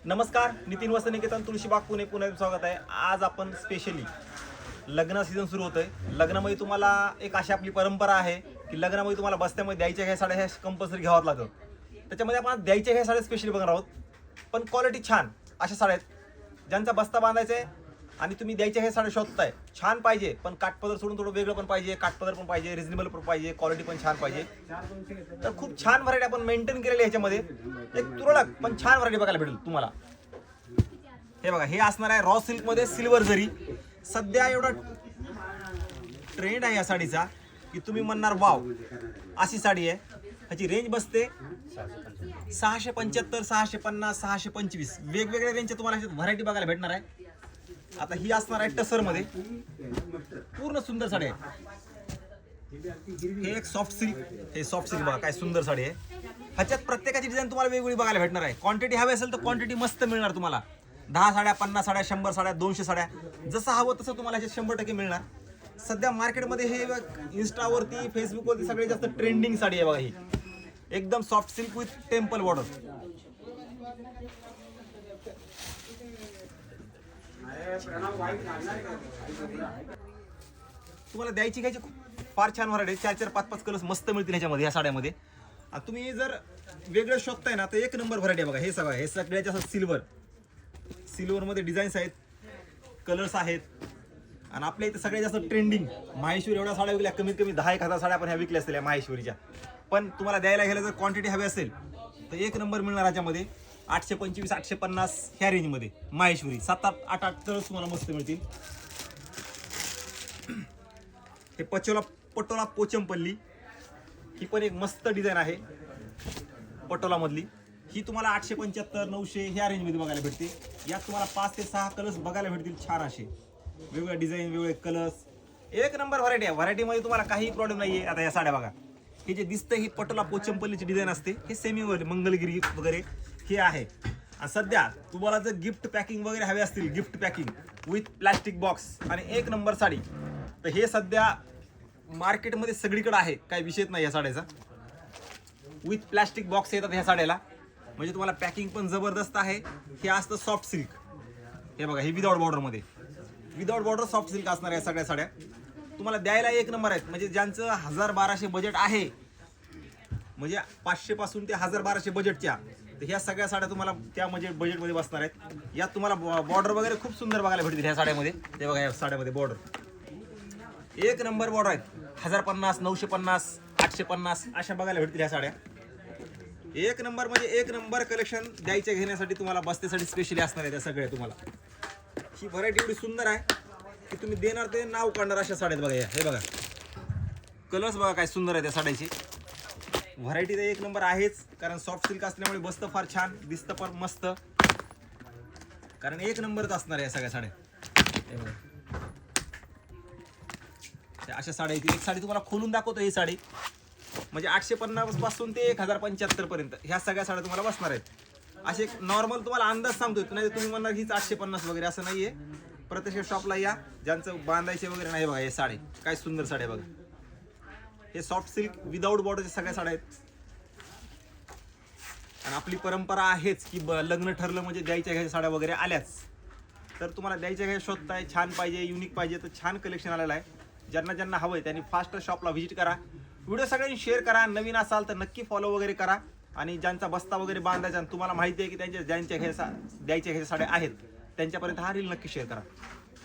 नमस्कार, नितीन वसनिकेतन तुळशीबाग पुणे पुन्हा स्वागत आहे. आज आपण स्पेशली लग्न सीझन सुरू होतोय. लग्नामध्ये तुम्हाला एक अशी आपली परंपरा आहे की लग्नामध्ये तुम्हाला बस्त्यामध्ये द्यायच्या ह्या साड्या ह्या कंपल्सरी घ्याव्याच लागतं. त्याच्यामध्ये आपण द्यायच्या ह्या साड्या स्पेशली बघणार आहोत. पण क्वालिटी छान अशा साड्या आहेत ज्यांचा बस्ता बांधायचा आहे आणि तुम्ही द्यायच्या ह्या साड्या शोधताय. छान पाहिजे पण काठपदर सोडून थोडं वेगळं पण पाहिजे, काठपदर पण पाहिजे, रिजनेबल पण पाहिजे, क्वालिटी पण छान पाहिजे. तर खूप छान व्हरायटी आपण मेंटेन केलेली ह्याच्यामध्ये. एक तुरळक पण छान व्हरायटी बघायला भेटेल तुम्हाला. हे बघा, हे असणार आहे रॉ सिल्क मध्ये सिल्वर जरी. सध्या एवढा ट्रेंड आहे या साडीचा की तुम्ही म्हणणार वाव अशी साडी आहे. ह्याची रेंज बसते 675, 650, 625 वेगवेगळ्या रेंजच्या तुम्हाला व्हरायटी बघायला भेटणार आहे. आता ही असणार आहे टसर मध्ये, पूर्ण सुंदर साडी आहे. हे एक सॉफ्ट सिल्क, हे सॉफ्ट सिल्क बघा काय सुंदर साडी आहे. ह्याच्यात प्रत्येकाची डिझाईन तुम्हाला वेगवेगळी बघायला भेटणार आहे. क्वांटिटी हवी असेल तर क्वांटिटी मस्त मिळणार तुम्हाला. 10 साड्या, 50 साड्या, 100 साड्या, 200 साड्या, जसं हवं तसं तुम्हाला ह्याच्यात 100% मिळणार. सध्या मार्केटमध्ये हे इन्स्टावरती, फेसबुकवरती सगळ्यात जास्त ट्रेंडिंग साडी आहे बघा ही. एकदम soft silk with temple border. तुम्हाला द्यायची घ्यायची फार छान व्हरायटी. 4-4, 5-5 कलर्स मस्त मिळतील ह्याच्यामध्ये, या साड्यामध्ये. आणि तुम्ही जर वेगळं शोधताय ना तर एक नंबर व्हरायटी आहे बघा. हे सगळं, हे सगळ्याच्या सिल्वर मध्ये डिझाईन्स आहेत, कलर्स आहेत. आणि आपल्या इथे सगळ्यात जास्त ट्रेंडिंग माहेश्वरी एवढ्या साड्या विकल्या, कमीत कमी 10,000 साड्या आपण ह्या विकल्या असतील माहेश्वरीच्या. पण तुम्हाला द्यायला गेलं जर क्वांटिटी हवी असेल तर एक नंबर मिळणार ह्याच्यामध्ये. 825, 850 ह्या रेंजमध्ये माहेश्वरी 7-8 कलर्स तुम्हाला मस्त मिळतील. हे पटोला पोचमपल्ली, ही पण एक मस्त डिझाईन आहे पटोला मधली. ही तुम्हाला 875, 900 ह्या रेंजमध्ये बघायला भेटते. यात तुम्हाला 5 ते 6 कलर्स बघायला भेटतील छान असे, वेगवेगळे डिझाईन, वेगवेगळे कलर्स. एक नंबर व्हरायटी आहे. व्हरायटीमध्ये तुम्हाला काही प्रॉब्लेम नाही आहे. आता या साड्या बघा, हे जे दिसतं ही पटोला पोचमपल्लीची डिझाईन असते. हे सेमी मंगलगिरी वगैरे हे आहे. आणि सध्या तुम्हाला जर गिफ्ट पॅकिंग वगैरे हवे असतील, gift packing with plastic box आणि एक नंबर साडी, तर हे सध्या मार्केटमध्ये सगळीकडे आहे. काही विषयच नाही या साड्याचा. विथ प्लॅस्टिक बॉक्स येतात ह्या साड्याला, म्हणजे तुम्हाला पॅकिंग पण जबरदस्त आहे. हे असतं सॉफ्ट सिल्क. हे बघा, हे विदाउट बॉर्डरमध्ये, विदाउट बॉर्डर सॉफ्ट सिल्क असणार या सगळ्या साड्या. तुम्हाला द्यायला एक नंबर आहेत. म्हणजे ज्यांचं 1000-1200 बजेट आहे, म्हणजे 500 पासून ते 1000-1200 बजेटच्या, तर ह्या सगळ्या साड्या तुम्हाला त्या बजेटमध्ये बसणार आहेत. यात तुम्हाला बॉर्डर वगैरे खूप सुंदर बघायला भेटतील ह्या साड्यामध्ये. ते बघा, या साड्यामध्ये बॉर्डर एक नंबर बॉर्डर आहेत. 1050, 950, 850 अशा बघायला भेटतील ह्या साड्या. एक नंबर म्हणजे एक नंबर कलेक्शन द्यायच्या घेण्यासाठी तुम्हाला बस्तेसाठी स्पेशली असणार आहे त्या सगळ्या. तुम्हाला ही व्हरायटी एवढी सुंदर आहे की तुम्ही देणार ते नाव काढणार अशा साड्यात बघा. हे बघा, कलर्स बघा काय सुंदर आहे त्या साड्याची. व्हरायटी तर एक नंबर आहेच, कारण सॉफ्ट सिल्क असल्यामुळे बसतं फार छान, दिसतं पण मस्त, कारण एक नंबरच असणार आहे या सगळ्या साड्या. हे बघा, अशा साड्या येतील. एक साडी तुम्हाला खोलून दाखवतो. ही साडी म्हणजे 850 पासून ते 1075 पर्यंत ह्या सगळ्या साड्या तुम्हाला बसणार आहेत. असे नॉर्मल तुम्हाला अंदाज सांगतोय, नाही तुम्ही म्हणणार हीच 850 वगैरे असं नाहीये. प्रत्यक्ष शॉपला या, ज्यांचं बांधायचे वगैरे नाही. बघा हे साडी काय सुंदर साड्या बघा. हे सॉफ्ट सिल्क विदाउट बॉर्डरच्या सगळ्या साड्या आहेत. आणि आपली परंपरा आहेच की लग्न ठरलं म्हणजे द्यायच्या घ्यायच्या साड्या वगैरे आल्याच. तर तुम्हाला द्यायच्या घ्यायच्या शोधताय, छान पाहिजे, युनिक पाहिजे, तर छान कलेक्शन आलेलं आहे. ज्यांना ज्यांना हवंय त्यांनी फास्ट शॉपला व्हिजिट करा. व्हिडिओ सगळ्यांनी शेअर करा. नवीन असाल तर नक्की फॉलो वगैरे करा. आणि ज्यांचा बस्ता वगैरे बांधायचा आणि तुम्हाला माहिती आहे की द्यायच्या घ्यायच्या साड्या आहेत, त्यांच्यापर्यंत हा रील नक्की शेअर करा.